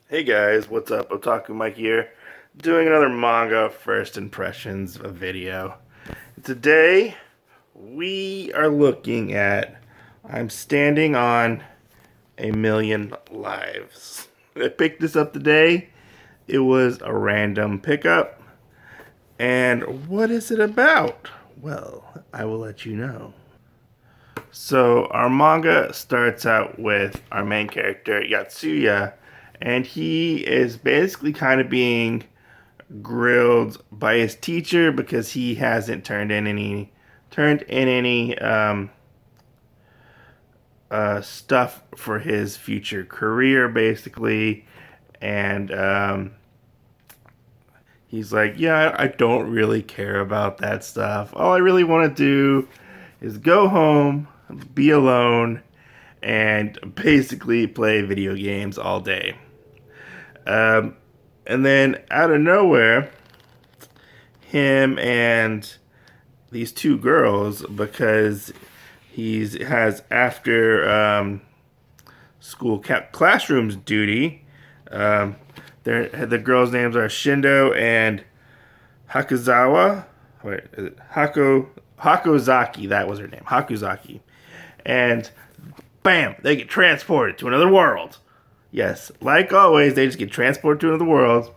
Hey guys, what's up? Otaku Mike here, doing another manga first impressions video. Today, we are looking at I'm Standing on a Million Lives. I picked this up today. It was a random pickup. And what is it about? Well, I will let you know. So our manga starts out with our main character Yatsuya, and he is basically kind of being grilled by his teacher because he hasn't turned in any stuff for his future career, basically, and he's like, yeah, I don't really care about that stuff. All I really want to do is go home, be alone, and basically play video games all day. Um, and then out of nowhere, him and these two girls, because he has after school classrooms duty. Um, the girls' names are Shindo and Hakuzawa. Wait, is it Hakozaki? That was her name, Hakuzaki. And bam, they get transported to another world. Yes, like always, they just get transported to another world,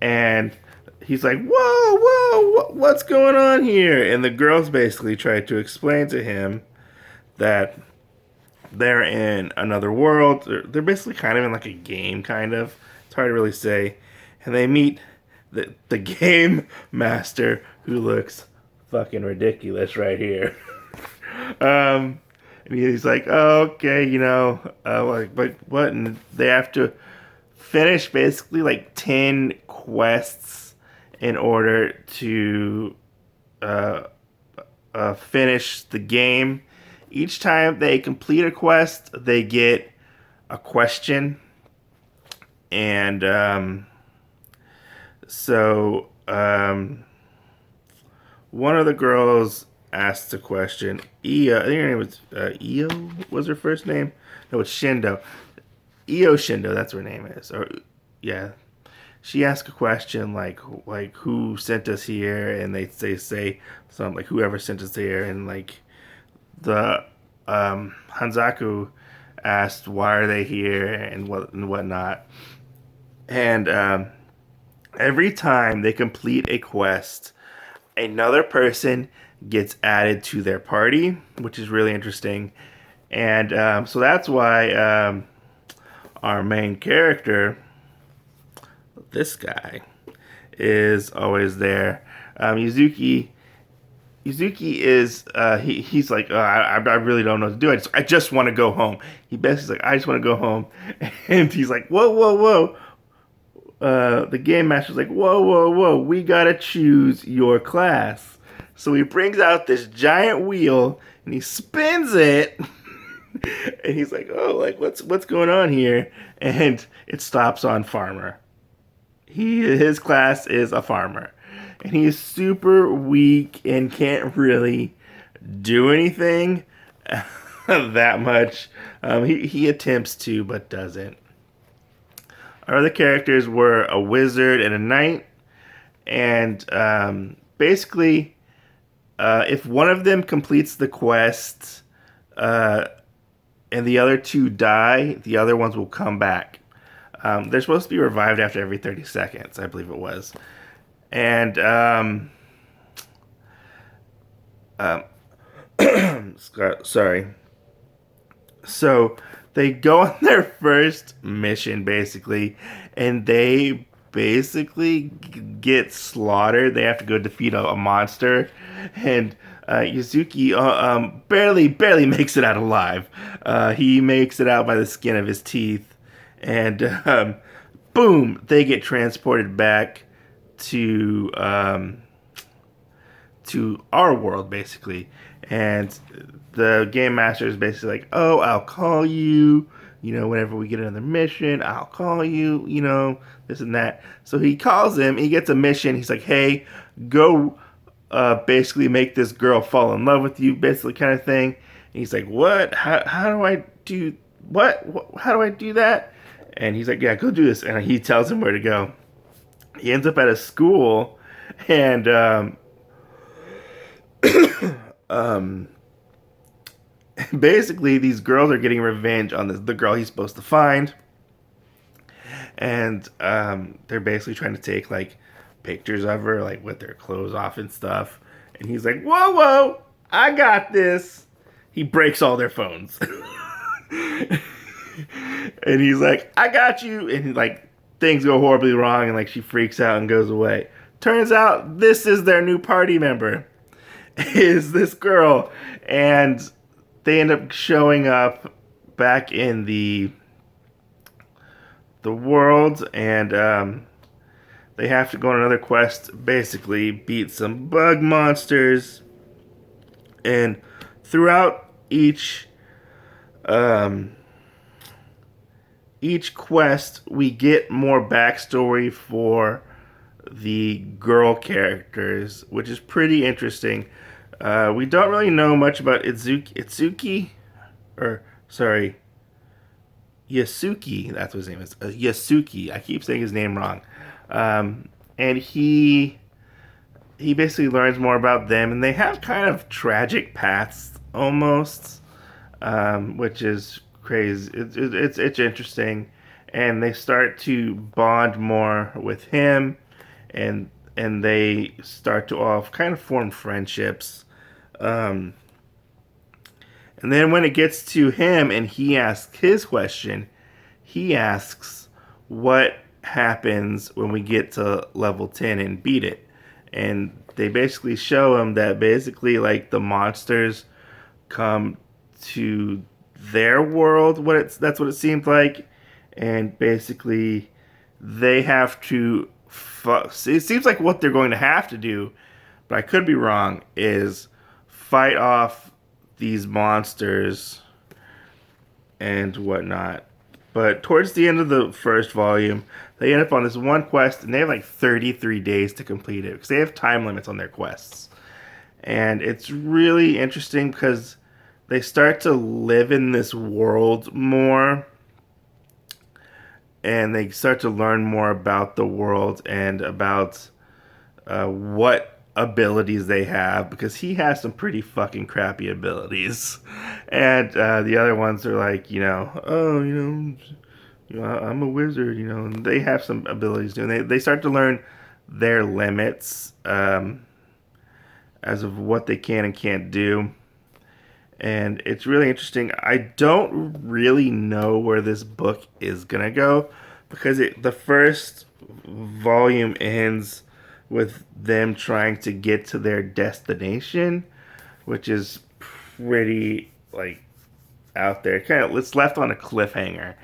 and he's like, "Whoa, whoa, what's going on here?" And the girls basically try to explain to him that they're in another world. They're basically kind of in like a game, kind of. It's hard to really say. And they meet the game master, who looks fucking ridiculous right here. um, and he's like, oh, okay, like what? And they have to finish basically like 10 quests in order to uh, finish the game. Each time they complete a quest, they get a question. And one of the girls asked a question. Io, I think her name was Io. Was her first name? No, it's Shindo. Io Shindo. That's what her name is. Or yeah, she asked a question like who sent us here, and they say something like whoever sent us here, and like the Hanzaku asked why are they here and whatnot, and every time they complete a quest, another person gets added to their party, which is really interesting. And so that's why our main character, this guy, is always there. Yuzuki is he's like I really don't know what to do. I just want to go home. He basically like I just want to go home, and he's like whoa whoa whoa. The game master's like, whoa, whoa, whoa, we gotta choose your class. So he brings out this giant wheel and he spins it, and he's like, oh, like what's going on here? And it stops on farmer. His class is a farmer, and he's super weak and can't really do anything that much. He attempts to, but doesn't. Our other characters were a wizard and a knight, and basically, if one of them completes the quest uh, and the other two die, the other ones will come back. They're supposed to be revived after every 30 seconds, I believe it was. And um, sorry. So they go on their first mission, basically, and they basically get slaughtered. They have to go defeat a monster, and Yuzuki barely makes it out alive. He makes it out by the skin of his teeth, and boom, they get transported back to to our world, basically. And the game master is basically like, oh, I'll call you, whenever we get another mission, I'll call you, this and that. So he calls him, he gets a mission. He's like, hey, go basically make this girl fall in love with you, basically, kind of thing. And he's like, what? How do I do what? How do I do that? And he's like, yeah, go do this. And he tells him where to go. He ends up at a school, and um, basically these girls are getting revenge on the girl he's supposed to find. And they're basically trying to take like pictures of her, like with their clothes off and stuff. And he's like, whoa, whoa, I got this. He breaks all their phones. And he's like, I got you. And like things go horribly wrong, and like she freaks out and goes away. Turns out this is their new party member, is this girl. And they end up showing up back in the world, and they have to go on another quest, basically beat some bug monsters. And throughout each quest, we get more backstory for the girl characters, which is pretty interesting. We don't really know much about Itsuki, or sorry, Yasuki. That's what his name is. Yasuki. I keep saying his name wrong. And he basically learns more about them, and they have kind of tragic paths almost, which is crazy. It's interesting, and they start to bond more with him, and they start to all kind of form friendships. And then when it gets to him and he asks his question, he asks, what happens when we get to level 10 and beat it? And they basically show him that basically like the monsters come to their world. That's what it seemed like. And basically they have to it seems like what they're going to have to do, but I could be wrong, is fight off these monsters and whatnot. But towards the end of the first volume, they end up on this one quest, and they have like 33 days to complete it, because they have time limits on their quests. And it's really interesting because they start to live in this world more, and they start to learn more about the world and about what abilities they have, because he has some pretty fucking crappy abilities, and the other ones are like, I'm a wizard, and they have some abilities too, and they start to learn their limits as of what they can and can't do. And it's really interesting. I don't really know where this book is gonna go, because the first volume ends with them trying to get to their destination, which is pretty like out there. It's left on a cliffhanger.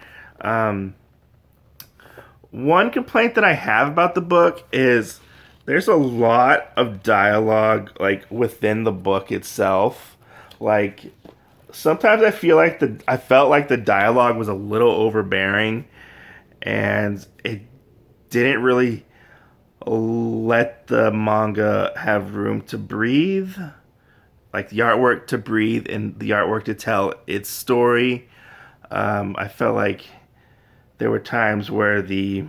One complaint that I have about the book is there's a lot of dialogue like within the book itself. Like sometimes I felt like the dialogue was a little overbearing, and it didn't really let the manga have room to breathe, like the artwork to breathe and the artwork to tell its story. I felt like there were times where the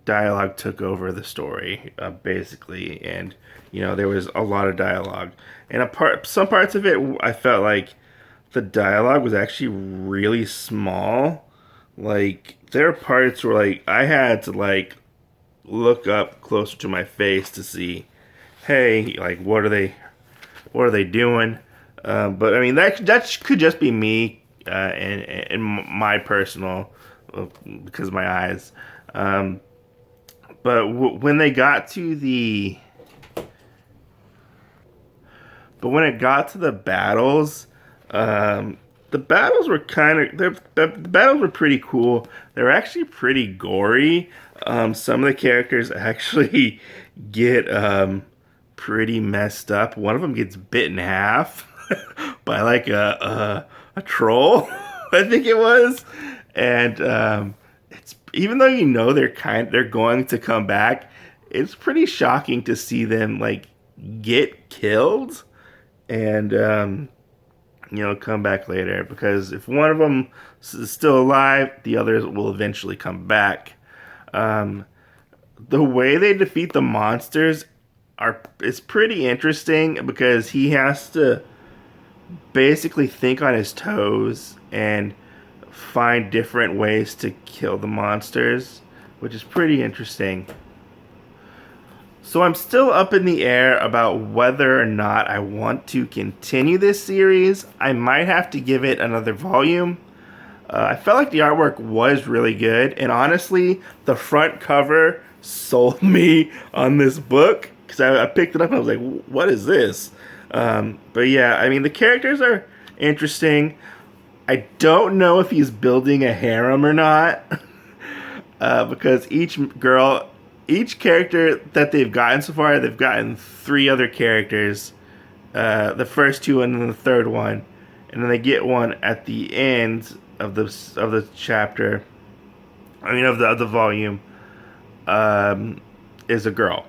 dialogue took over the story, basically, and there was a lot of dialogue, and some parts of it I felt like the dialogue was actually really small. Like there are parts where like I had to like look up closer to my face to see, hey, like what are they doing? But I mean that could just be me and my personal, because of my eyes. But when it got to the battles, the battles were the battles were pretty cool. They were actually pretty gory. Some of the characters actually get pretty messed up. One of them gets bit in half by like a troll, I think it was, and it's, even though they're going to come back, it's pretty shocking to see them like get killed. And come back later, because if one of them is still alive, the others will eventually come back. Um, the way they defeat the monsters is pretty interesting, because he has to basically think on his toes and find different ways to kill the monsters, which is pretty interesting. So I'm still up in the air about whether or not I want to continue this series. I might have to give it another volume. I felt like the artwork was really good, and honestly, the front cover sold me on this book, because I picked it up and I was like, what is this? But yeah, I mean, the characters are interesting. I don't know if he's building a harem or not, because each character that they've gotten so far, they've gotten 3 other characters. The first 2 and then the third one, and then they get one at the end of the chapter. I mean, of the volume, is a girl.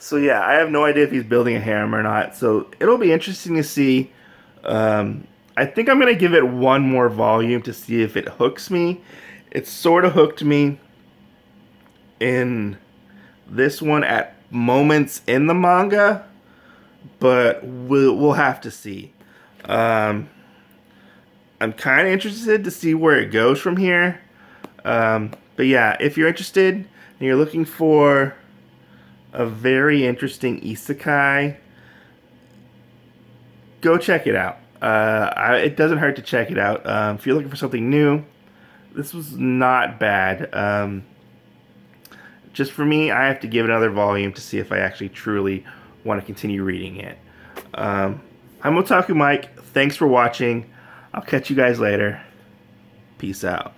So yeah, I have no idea if he's building a harem or not. So it'll be interesting to see. I think I'm gonna give it one more volume to see if it hooks me. It sort of hooked me in this one at moments in the manga, but we'll have to see. I'm kind of interested to see where it goes from here. But yeah, if you're interested and you're looking for a very interesting isekai, go check it out. It doesn't hurt to check it out. If you're looking for something new, this was not bad. Just for me, I have to give it another volume to see if I actually truly want to continue reading it. I'm Otaku Mike. Thanks for watching. I'll catch you guys later. Peace out.